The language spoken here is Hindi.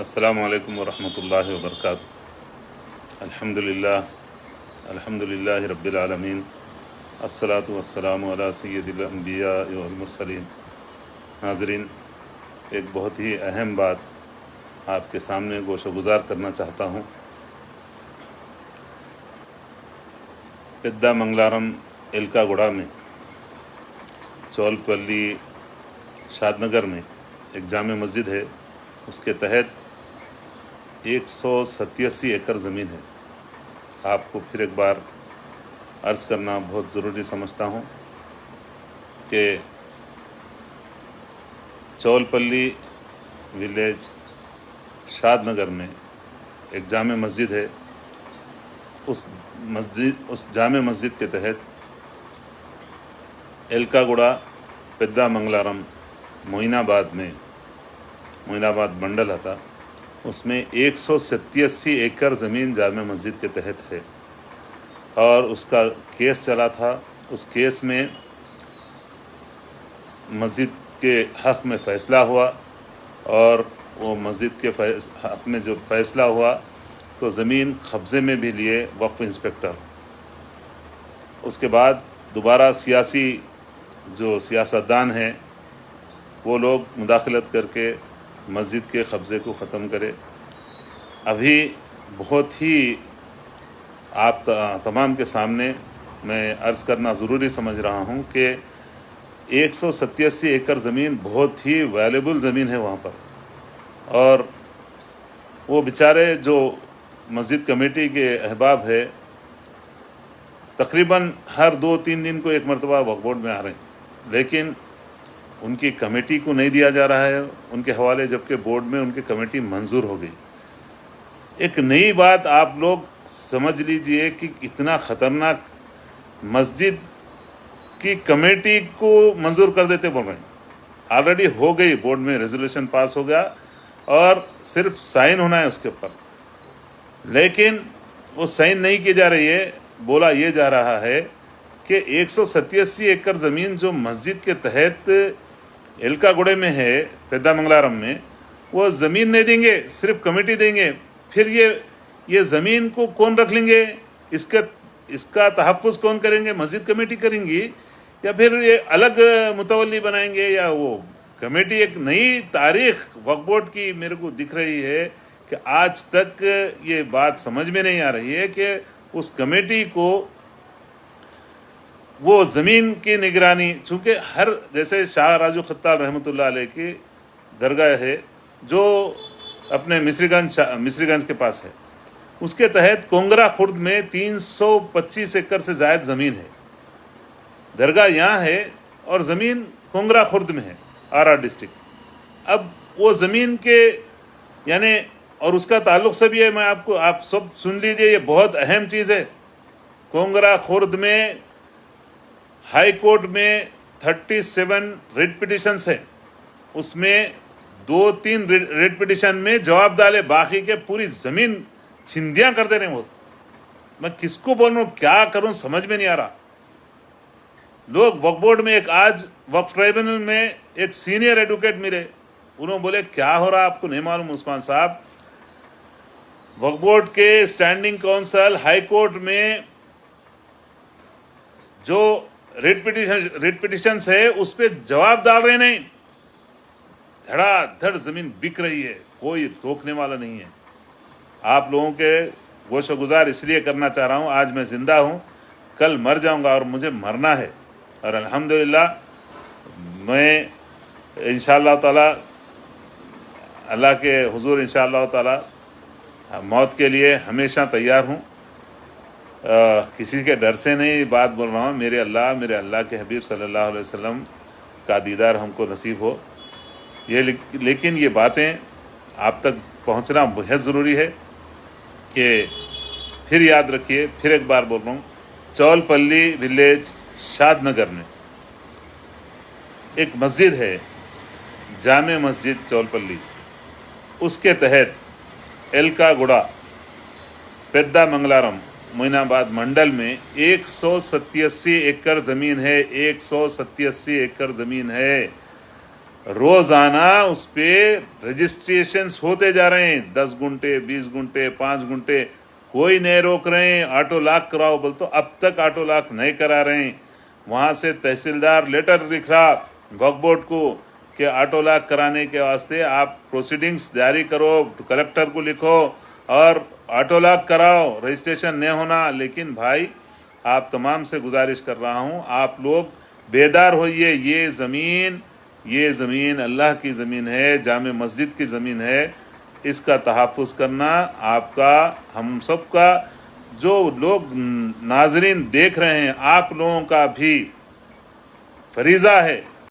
अस्सलामु अलैकुम वरहमतुल्लाहि वबरकातुहू। अल्हम्दुलिल्लाहि रब्बिल आलमीन, अस्सलातु वस्सलामु अला सय्यदिल अंबिया वल मुरसलीन। नाज़रीन, एक बहुत ही अहम बात आपके सामने गोशोगुजार करना चाहता हूँ। पेद्दा मंगलारम एलकागुड़ा में, चौलपल्ली शादनगर में एक जामे मस्जिद है। उसके तहत 187 एकड़ ज़मीन है। आपको फिर एक बार अर्ज़ करना बहुत ज़रूरी समझता हूँ कि चौलपल्ली विलेज शादनगर में एक जामे मस्जिद है। उस जामे मस्जिद के तहत एलकागुड़ा पेद्दा मंगलारम मोइनाबाद मंडल था, उसमें 187 एकड़ ज़मीन जामे मस्जिद के तहत है और उसका केस चला था। उस केस में मस्जिद के हक़ में फ़ैसला हुआ और वो मस्जिद के हक़ में जो फ़ैसला हुआ तो ज़मीन कब्ज़े में भी लिए वक्फ़ इंस्पेक्टर। उसके बाद दोबारा सियासतदान हैं वो लोग मुदाखलत करके मस्जिद के कब्ज़े को ख़त्म करे। अभी बहुत ही आप तमाम के सामने मैं अर्ज़ करना ज़रूरी समझ रहा हूँ कि 187 एकड़ ज़मीन बहुत ही वैल्यूबल ज़मीन है वहाँ पर, और वो बेचारे जो मस्जिद कमेटी के अहबाब है तकरीबन हर 2-3 दिन को एक मरतबा वक्फ बोर्ड में आ रहे हैं, लेकिन उनकी कमेटी को नहीं दिया जा रहा है उनके हवाले, जबकि बोर्ड में उनकी कमेटी मंजूर हो गई। एक नई बात आप लोग समझ लीजिए कि इतना ख़तरनाक मस्जिद की कमेटी को मंजूर कर देते बोल रहे हैं। ऑलरेडी हो गई, बोर्ड में रेजोल्यूशन पास हो गया और सिर्फ साइन होना है उसके ऊपर, लेकिन वो साइन नहीं की जा रही है। बोला ये जा रहा है कि 187 एकड़ ज़मीन जो मस्जिद के तहत एलकागुड़े में है, पेद्दा मंगलारम में, वो ज़मीन नहीं देंगे, सिर्फ कमेटी देंगे। फिर ये ज़मीन को कौन रख लेंगे, इसका तहफ़्फ़ुज़ कौन करेंगे? मस्जिद कमेटी करेंगी या फिर ये अलग मुतवल्ली बनाएंगे? या वो कमेटी एक नई तारीख़ वक्फ बोर्ड की मेरे को दिख रही है कि आज तक ये बात समझ में नहीं आ रही है कि उस कमेटी को वो ज़मीन की निगरानी, चूँकि हर जैसे शाह राजू खत्ताल रहमतुल्लाह अलैह की दरगाह है जो अपने मिस्रीगंज के पास है, उसके तहत कोंगरा खुर्द में 325 एकड़ से ज़ायद ज़मीन है। दरगाह यहाँ है और ज़मीन कोंगरा खुर्द में है, आर डिस्ट्रिक्ट। अब वो ज़मीन के यानी और उसका ताल्लुक़ से भी है, मैं आप सब सुन लीजिए, ये बहुत अहम चीज़ है। कोंगरा खुर्द में हाई कोर्ट में 37 रिट पिटिशंस है, उसमें 2-3 रिट पिटिशन में जवाब डाले, बाकी के पूरी ज़मीन छिंदियाँ कर दे रहे हैं। वो मैं किसको बोल रहा हूँ, क्या करूँ, समझ में नहीं आ रहा। लोग वक्फ बोर्ड में आज वक्फ ट्राइब्यूनल में एक सीनियर एडवोकेट मिले, उन्होंने बोले क्या हो रहा आपको नहीं मालूम उस्मान साहब, वक्फ बोर्ड के स्टैंडिंग काउंसिल हाई कोर्ट में जो रिट पिटिशंस है उस पर जवाब डाल रहे नहीं, धड़ाधड़ ज़मीन बिक रही है, कोई रोकने वाला नहीं है। आप लोगों के गोशोगुजार इसलिए करना चाह रहा हूँ, आज मैं ज़िंदा हूँ, कल मर जाऊँगा और मुझे मरना है, और अल्हम्दुलिल्लाह मैं इंशाअल्लाह ताला अल्लाह के हुजूर इंशाअल्लाह ताला मौत के लिए हमेशा तैयार हूँ। किसी के डर से नहीं बात बोल रहा हूँ, मेरे अल्लाह के हबीब सल्लल्लाहु अलैहि वसल्लम का दीदार हमको नसीब हो। लेकिन ये बातें आप तक पहुँचना बेहद ज़रूरी है कि फिर याद रखिए, फिर एक बार बोल रहा हूँ, चौलपल्ली विलेज शादनगर में एक मस्जिद है, जामे मस्जिद चौलपल्ली, उसके तहत एलकागुड़ा पेद्दा मंगलारम मोइनाबाद मंडल में 187 एकड़ ज़मीन है। 187 एकड़ ज़मीन है। रोजाना उस पर रजिस्ट्रेशंस होते जा रहे हैं, 10 गुंटे, 20 गुंटे, 5 गुंटे, कोई नहीं रोक रहे हैं। ऑटो लॉक कराओ बोल तो अब तक ऑटो लॉक नहीं करा रहे हैं। वहाँ से तहसीलदार लेटर लिख रहा वक्फ बोर्ड को कि ऑटो लॉक कराने के वास्ते आप प्रोसीडिंग्स जारी करो, कलेक्टर को लिखो और ऑटो लॉक कराओ, रजिस्ट्रेशन नहीं होना। लेकिन भाई आप तमाम से गुजारिश कर रहा हूँ, आप लोग बेदार होइए। ये ज़मीन अल्लाह की ज़मीन है, जामे मस्जिद की ज़मीन है। इसका तहफ़्फ़ुज़ करना आपका, हम सब का, जो लोग नाज़रीन देख रहे हैं, आप लोगों का भी फरीज़ा है